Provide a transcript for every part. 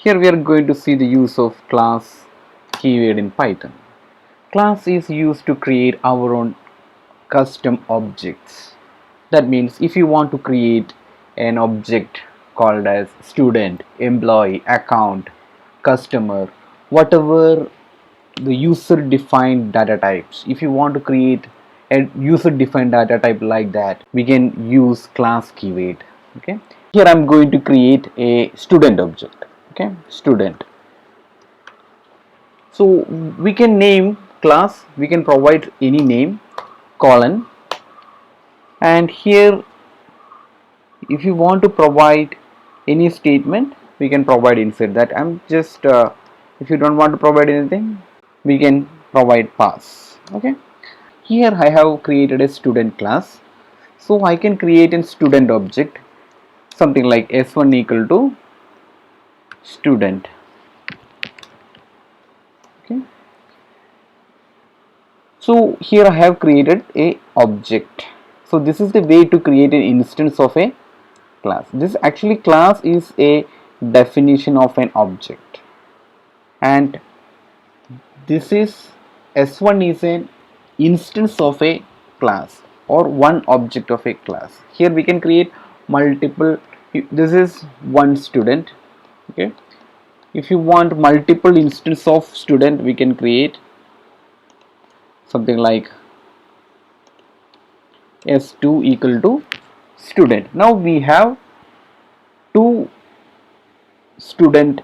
Here we are going to see the use of class keyword in Python. Class is used to create our own custom objects. That means if you want to create an object called as student, employee, account, customer, whatever the user defined data types, if you want to create a user defined data type like that, we can use class keyword. Okay, here I'm going to create a student object. Okay, student. So we can name class, we can provide any name, colon, and here if you want to provide any statement, we can provide inside that. I'm just if you don't want to provide anything, we can provide pass. Okay, here I have created a student class, so I can create a student object, something like s1 equal to student. Okay, so here I have created a object. So this is the way to create an instance of a class. This actually class is a definition of an object, and this is s1 is an instance of a class or one object of a class. Here we can create multiple. This is one student. Okay, if you want multiple instance of student, we can create something like s2 equal to student. Now we have two student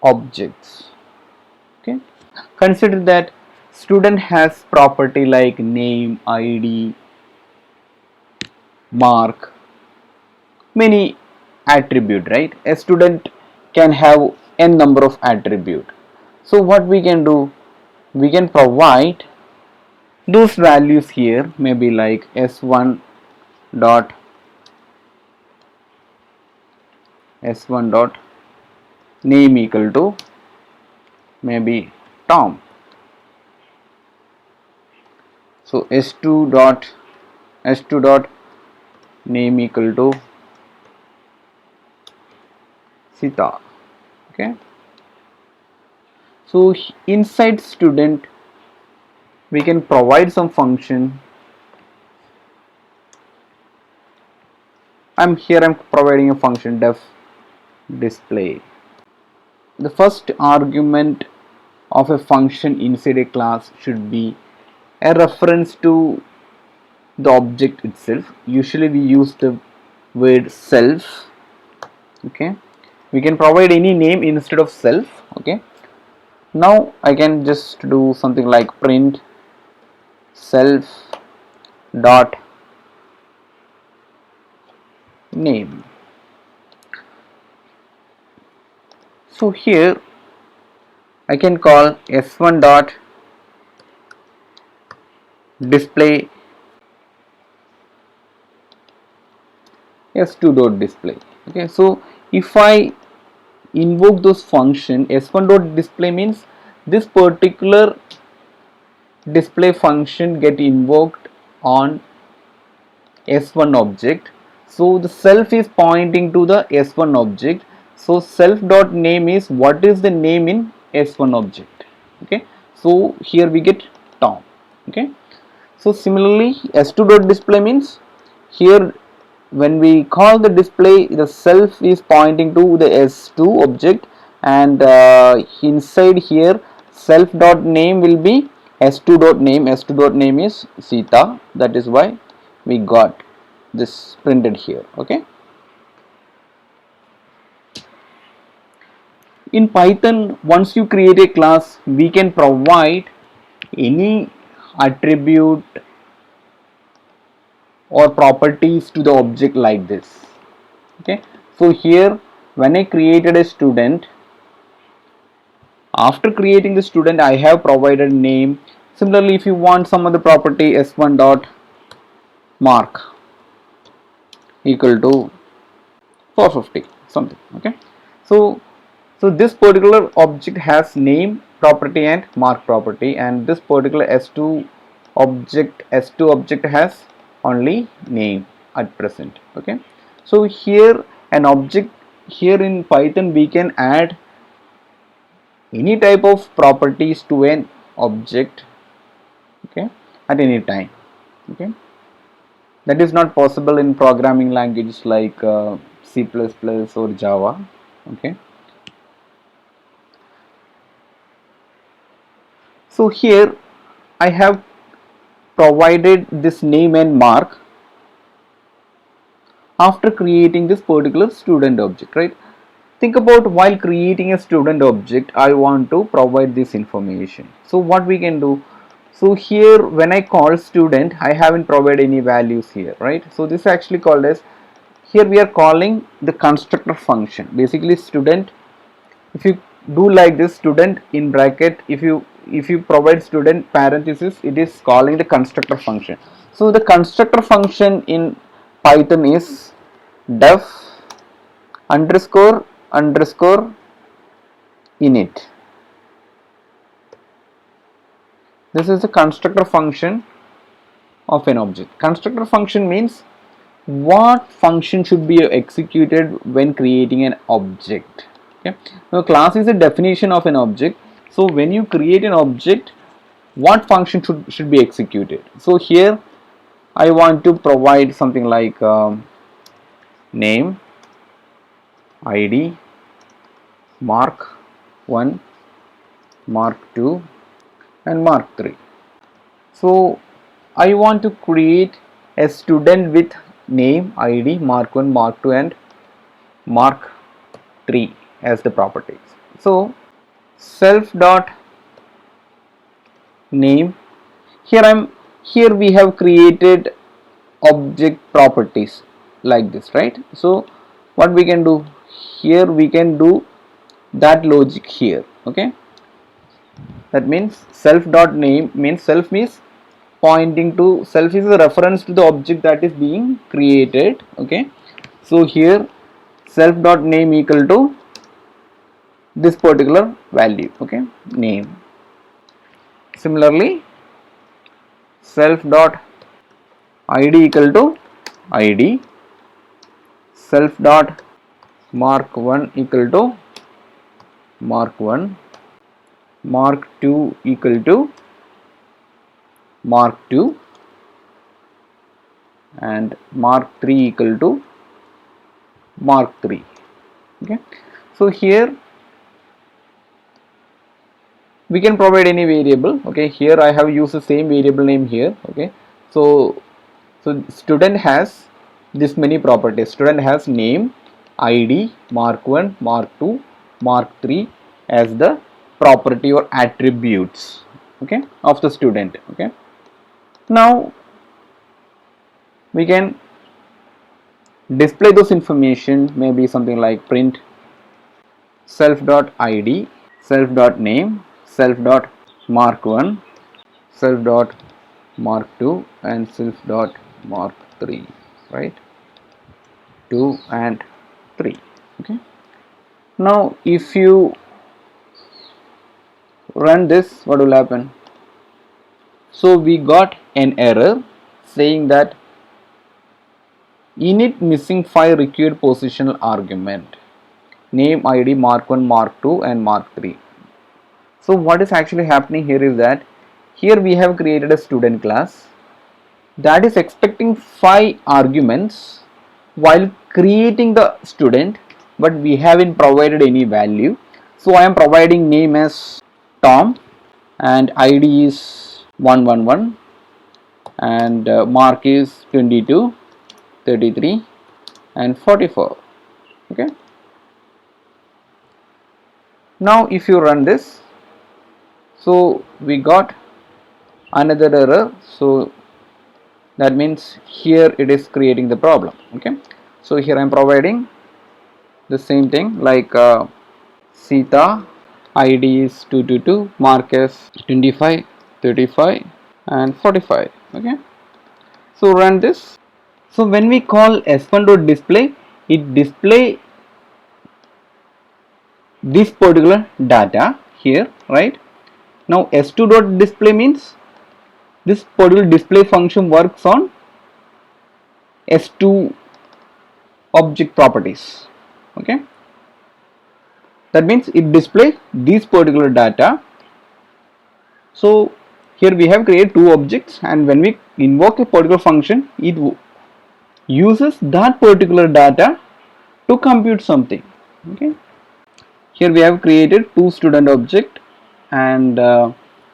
objects. Okay, consider that student has property like name, id, mark, many attribute, right? A student can have n number of attribute. So what we can do, we can provide those values here, maybe like s1 dot name equal to maybe Tom. So s2 dot name equal to Sita. Okay, so inside student we can provide some function. I'm providing a function def display. The first argument of a function inside a class should be a reference to the object itself. Usually we use the word self. Okay, we can provide any name instead of self. Okay, now I can just do something like print self dot name. So here I can call s1 dot display s2 dot display. Okay, so if I invoke those function, s1 dot display means this particular display function get invoked on s1 object. So the self is pointing to the s1 object. So self dot name is what is the name in s1 object. Okay, so here we get Tom. Okay, so similarly s2 dot display means here when we call the display, the self is pointing to the s2 object, and inside here self dot name will be s2 dot name. s2 dot name is Sita. That is why we got this printed here. Okay, in Python, once you create a class, we can provide any attribute or properties to the object like this. Okay, so here when I created a student, after creating the student I have provided name. Similarly, if you want some other property, s1 dot mark equal to 450 something. Okay, so this particular object has name property and mark property, and this particular s2 object has only name at present. Okay, so here an object, here in Python we can add any type of properties to an object, okay, at any time. Okay, that is not possible in programming languages like C++ or Java. Okay, so here I have provided this name and mark after creating this particular student object, right? Think about, while creating a student object, I want to provide this information. So what we can do, so here when I call student, I haven't provided any values here, right? So this is actually called as, here we are calling the constructor function, basically student. If you do like this, student in bracket, if you provide student parenthesis, it is calling the constructor function. So the constructor function in Python is def underscore underscore init. This is the constructor function of an object. Constructor function means what function should be executed when creating an object. Okay, now class is a definition of an object. So when you create an object, what function should be executed? So here I want to provide something like name, id, mark 1, mark 2 and mark 3. So I want to create a student with name, id, mark 1, mark 2 and mark 3 as the properties. So self dot name, here we have created object properties like this, right? So what we can do here, we can do that logic here. Okay, that means self dot name means, self means pointing to, self is a reference to the object that is being created. Okay, so here self dot name equal to this particular value, okay, name. Similarly self dot id equal to id, self dot mark 1 equal to mark 1, mark 2 equal to mark 2 and mark 3 equal to mark 3. Okay, so here we can provide any variable. Okay, here I have used the same variable name here. Okay, so student has this many properties. Student has name, id, mark 1, mark 2, mark 3 as the property or attributes, okay, of the student. Okay, now we can display those information, maybe something like print self dot id, self dot name, self dot mark 1, self dot mark 2 and self dot mark 3, right? 2 and 3. Okay, now if you run this, what will happen? So we got an error saying that init missing 5 required positional argument, name, id, mark 1, mark 2 and mark 3. So what is actually happening here is that here we have created a student class that is expecting 5 arguments while creating the student, but we haven't provided any value. So I am providing name as Tom and id is 111 and mark is 22, 33 and 44. Okay, now if you run this, so we got another error. So that means here it is creating the problem. Okay, so here I am providing the same thing like Sita, id is 222, mark as 25, 35 and 45. Okay, so run this. So when we call s1.display, it display this particular data here, right? Now s2.display means this particular display function works on s2 object properties. Okay, that means it displays these particular data. So here we have created two objects, and when we invoke a particular function, it uses that particular data to compute something. Okay, here we have created two student object, and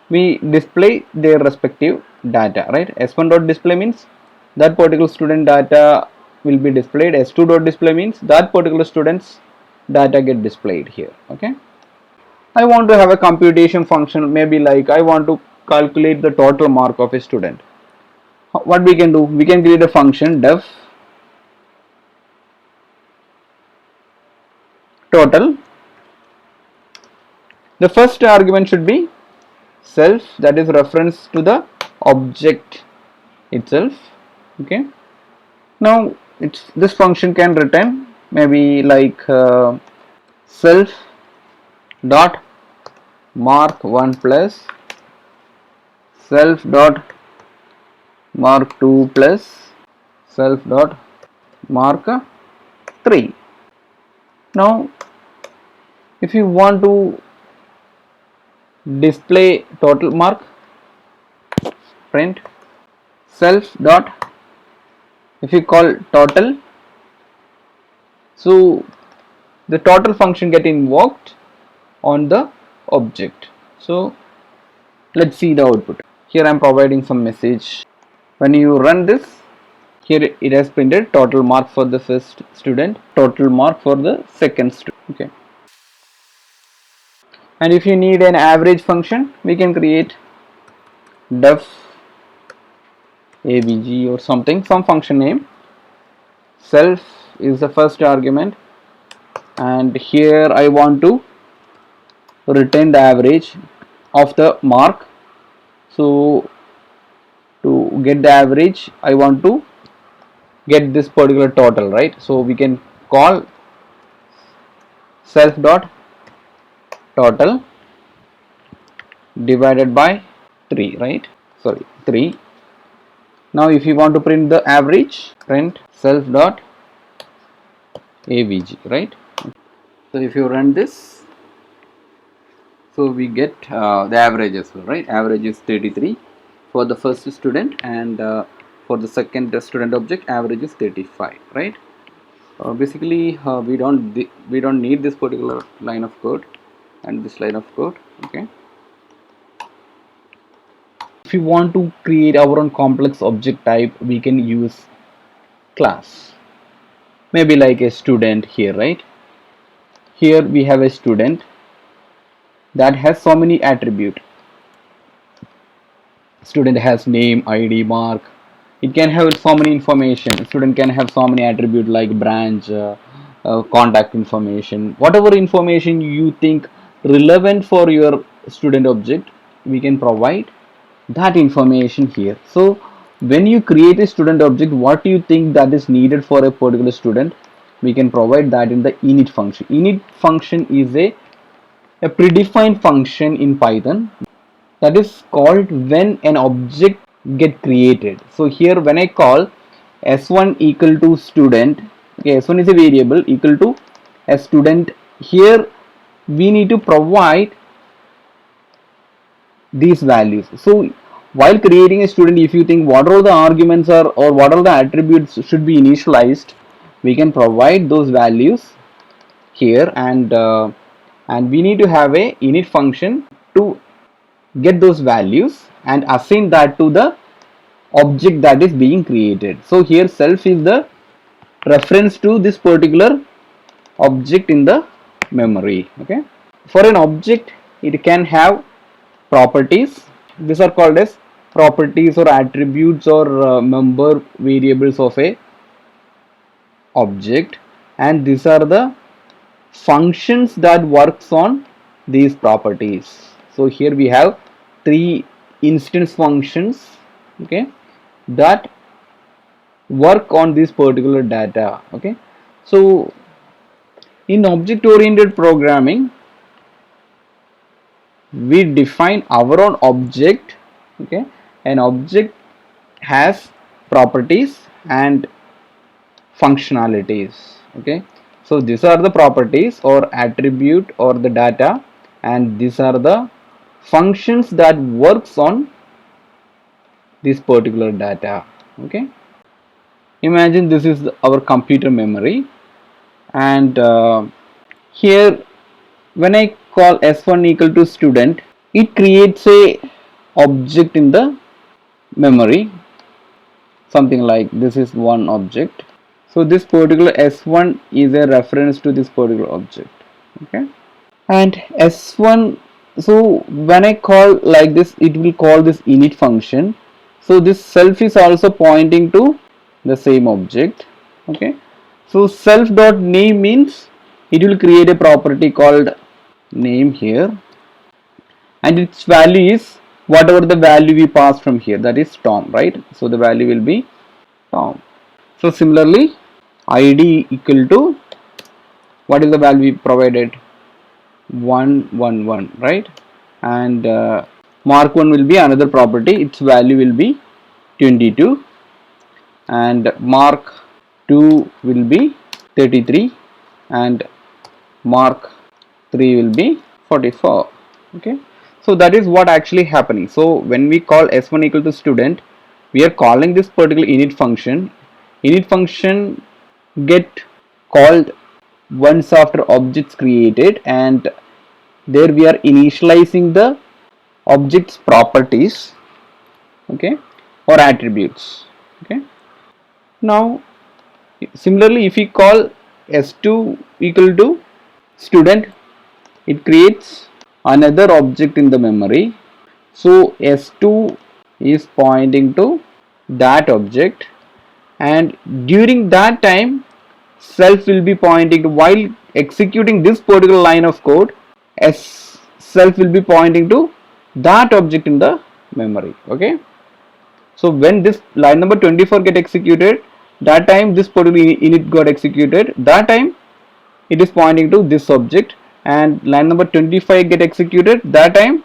we display their respective data, right? S1 dot display means that particular student data will be displayed. S2 dot display means that particular student's data get displayed here. Okay, I want to have a computation function, maybe like I want to calculate the total mark of a student. What we can do, we can create a function def total. The first argument should be self, that is reference to the object itself. Okay, now this function can return maybe like self dot mark 1 plus self dot mark 2 plus self dot mark 3. Now if you want to display total mark, print self dot, if you call total, so the total function get invoked on the object. So let's see the output. Here I am providing some message. When you run this, here it has printed total mark for the first student, total mark for the second student. Okay, and if you need an average function, we can create def avg or something, some function name. Self is the first argument, and here I want to return the average of the mark. So to get the average, I want to get this particular total, right? So we can call self dot total divided by 3, right? Sorry, 3. Now if you want to print the average, print self dot avg, right? So if you run this, so we get the average as well, right? Average is 33 for the first student, and for the second student object, average is 35, right? Basically we don't need this particular line of code and this line of code. Okay, if you want to create our own complex object type, we can use class, maybe like a student here, right? Here we have a student that has so many attributes. Student has name, id, mark. It can have so many information. Student can have so many attributes like branch, contact information, whatever information you think relevant for your student object, we can provide that information here. So when you create a student object, what do you think that is needed for a particular student, we can provide that in the init function. Init function is a predefined function in Python that is called when an object get created. So here when I call s1 equal to student, okay, s1 is a variable equal to a student, here we need to provide these values. So while creating a student, if you think what are the arguments are or what are the attributes should be initialized, we can provide those values here, and we need to have a init function to get those values and assign that to the object that is being created. So here self is the reference to this particular object in the memory. Okay, for an object it can have properties. These are called as properties or attributes or member variables of a object, and these are the functions that works on these properties. So here we have 3 instance functions, okay, that work on this particular data. Okay, so in object oriented programming, we define our own object. Okay, an object has properties and functionalities. Okay, So these are the properties or attribute or the data, and these are the functions that works on this particular data. Okay, imagine this is our computer memory, and here when I call s1 equal to student, it creates a object in the memory, something like this is one object. So this particular s1 is a reference to this particular object. Okay, and s1, so when I call like this, it will call this init function. So this self is also pointing to the same object. Okay, so self dot name means it will create a property called name here, and its value is whatever the value we pass from here, that is Tom, right? So the value will be Tom. So similarly, id equal to, what is the value we provided? 111, right? And mark 1 will be another property, its value will be 22, and mark 2 will be 33, and mark 3 will be 44. Okay, so that is what actually happening. So when we call s1 equal to student, we are calling this particular init function. Init function get called once after objects created, and there we are initializing the object's properties, okay, or attributes. Okay, now similarly, if we call s2 equal to student, it creates another object in the memory. So s2 is pointing to that object, and during that time self will be pointing to, while executing this particular line of code, s self will be pointing to that object in the memory. Okay, so when this line number 24 get executed, that time this particular init got executed, that time it is pointing to this object, and line number 25 get executed, that time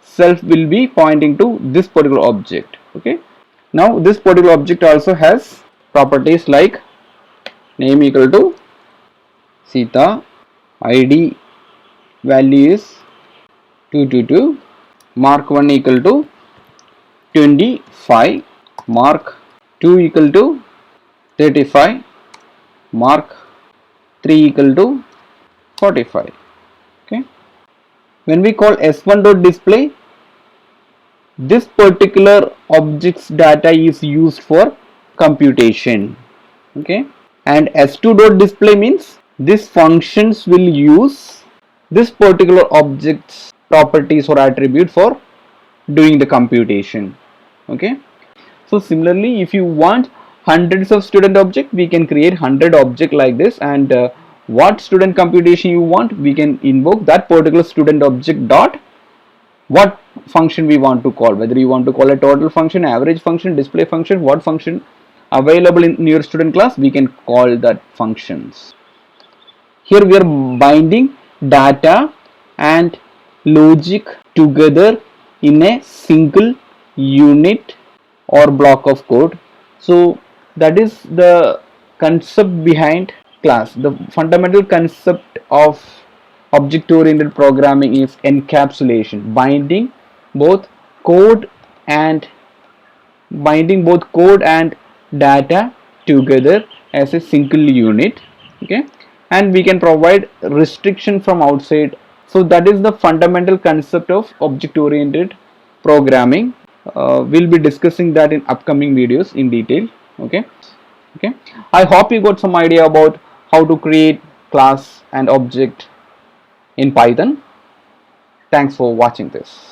self will be pointing to this particular object. Okay, now this particular object also has properties like name equal to Sita, id value is 222, mark 1 equal to 25, mark 2 equal to 35, mark 3 equal to 45. Okay, when we call s1 dot display, this particular object's data is used for computation. Okay, and s2 dot display means these functions will use this particular object's properties or attribute for doing the computation. Okay, so similarly, if you want hundreds of student object, we can create 100 object like this, and what student computation you want, we can invoke that particular student object dot what function we want to call, whether you want to call a total function, average function, display function, what function available in your student class, we can call that functions. Here we are binding data and logic together in a single unit or block of code. So that is the concept behind class. The fundamental concept of object-oriented programming is encapsulation, binding both code and data together as a single unit. Okay, and we can provide restriction from outside. So that is the fundamental concept of object-oriented programming. We'll be discussing that in upcoming videos in detail. Okay, I hope you got some idea about how to create class and object in Python. Thanks for watching this.